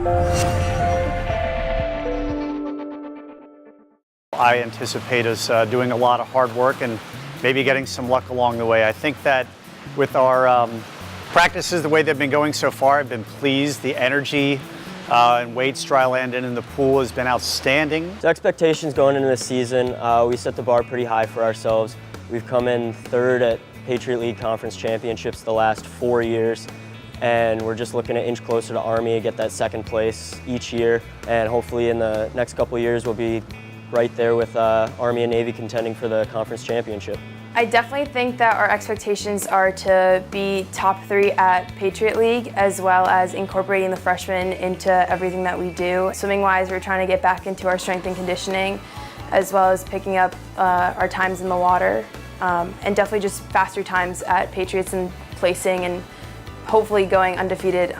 I anticipate us doing a lot of hard work and maybe getting some luck along the way. I think that with our practices, the way they've been going so far, I've been pleased. The energy and weights, dry land, and in the pool has been outstanding. So expectations going into this season, we set the bar pretty high for ourselves. We've come in third at Patriot League Conference Championships the last 4 years, and we're just looking to inch closer to Army and get that second place each year, and hopefully in the next couple of years we'll be right there with Army and Navy contending for the conference championship. I definitely think that our expectations are to be top 3 at Patriot League, as well as incorporating the freshmen into everything that we do. Swimming-wise, we're trying to get back into our strength and conditioning, as well as picking up our times in the water, and definitely just faster times at Patriots and placing and hopefully going undefeated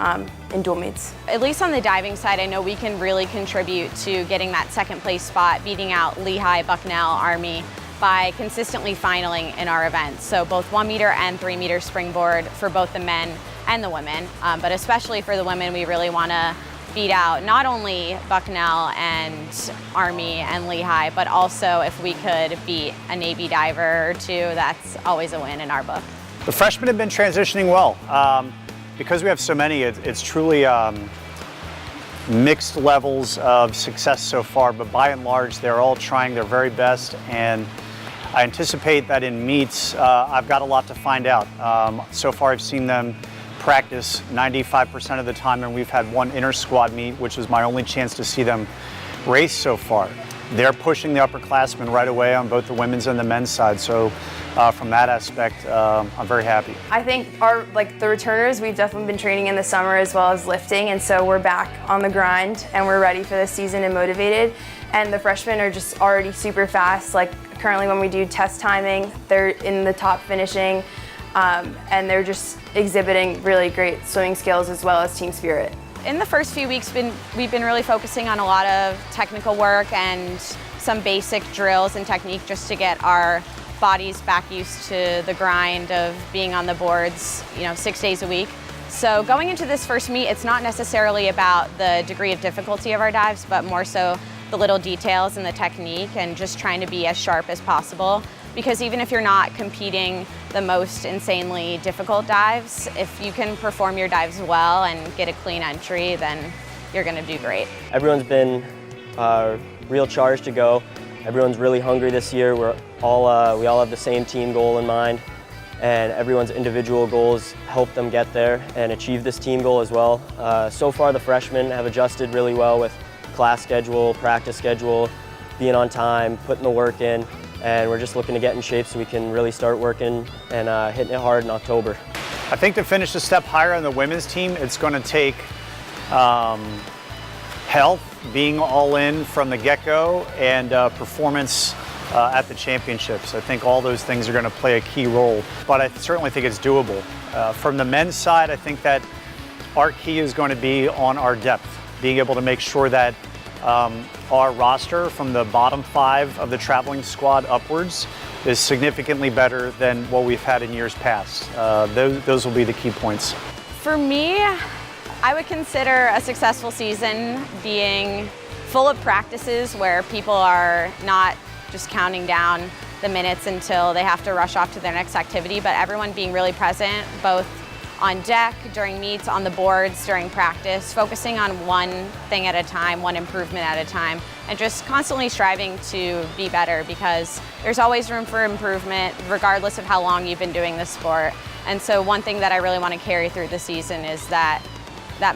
in dual meets. At least on the diving side, I know we can really contribute to getting that second place spot, beating out Lehigh, Bucknell, Army, by consistently finaling in our events. So both 1 meter and 3 meter springboard for both the men and the women. But especially for the women, we really want to beat out not only Bucknell and Army and Lehigh, but also if we could beat a Navy diver or 2, that's always a win in our book. The freshmen have been transitioning well. Because we have so many, it's truly mixed levels of success so far, but by and large, they're all trying their very best, and I anticipate that in meets, I've got a lot to find out. So far, I've seen them practice 95% of the time, and we've had one inter-squad meet, which was my only chance to see them race so far. They're pushing the upperclassmen right away on both the women's and the men's side, so from that aspect, I'm very happy. I think the returners, we've definitely been training in the summer as well as lifting, and so we're back on the grind and we're ready for this season and motivated. And the freshmen are just already super fast. Like currently when we do test timing, they're in the top finishing, and they're just exhibiting really great swimming skills as well as team spirit. In the first few weeks, we've been really focusing on a lot of technical work and some basic drills and technique just to get our bodies back used to the grind of being on the boards, 6 days a week. So going into this first meet, it's not necessarily about the degree of difficulty of our dives, but more so the little details and the technique and just trying to be as sharp as possible. Because even if you're not competing the most insanely difficult dives, if you can perform your dives well and get a clean entry, then you're gonna do great. Everyone's been real charged to go. Everyone's really hungry this year. We all have the same team goal in mind, and everyone's individual goals help them get there and achieve this team goal as well. So far, the freshmen have adjusted really well with class schedule, practice schedule, being on time, putting the work in, and we're just looking to get in shape so we can really start working and hitting it hard in October. I think to finish a step higher on the women's team, it's going to take health, being all in from the get-go, and performance at the championships. I think all those things are going to play a key role, but I certainly think it's doable. From the men's side, I think that our key is going to be on our depth, being able to make sure that our roster from the bottom 5 of the traveling squad upwards is significantly better than what we've had in years past. Those will be the key points. For me, I would consider a successful season being full of practices where people are not just counting down the minutes until they have to rush off to their next activity, but everyone being really present, both on deck, during meets, on the boards, during practice, focusing on one thing at a time, one improvement at a time, and just constantly striving to be better, because there's always room for improvement regardless of how long you've been doing this sport. And so one thing that I really want to carry through the season is that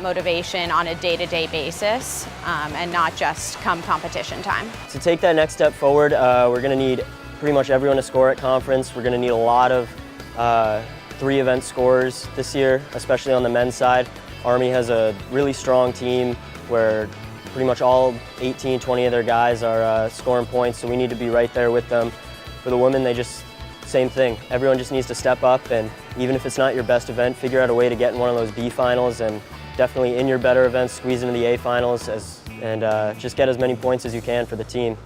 motivation on a day-to-day basis, and not just come competition time. To take that next step forward, we're going to need pretty much everyone to score at conference. We're going to need a lot of 3-event scorers this year, especially on the men's side. Army has a really strong team where pretty much all 18, 20 of their guys are scoring points, so we need to be right there with them. For the women, same thing. Everyone just needs to step up, and even if it's not your best event, figure out a way to get in one of those B finals, and definitely in your better events, squeeze into the A finals, and just get as many points as you can for the team.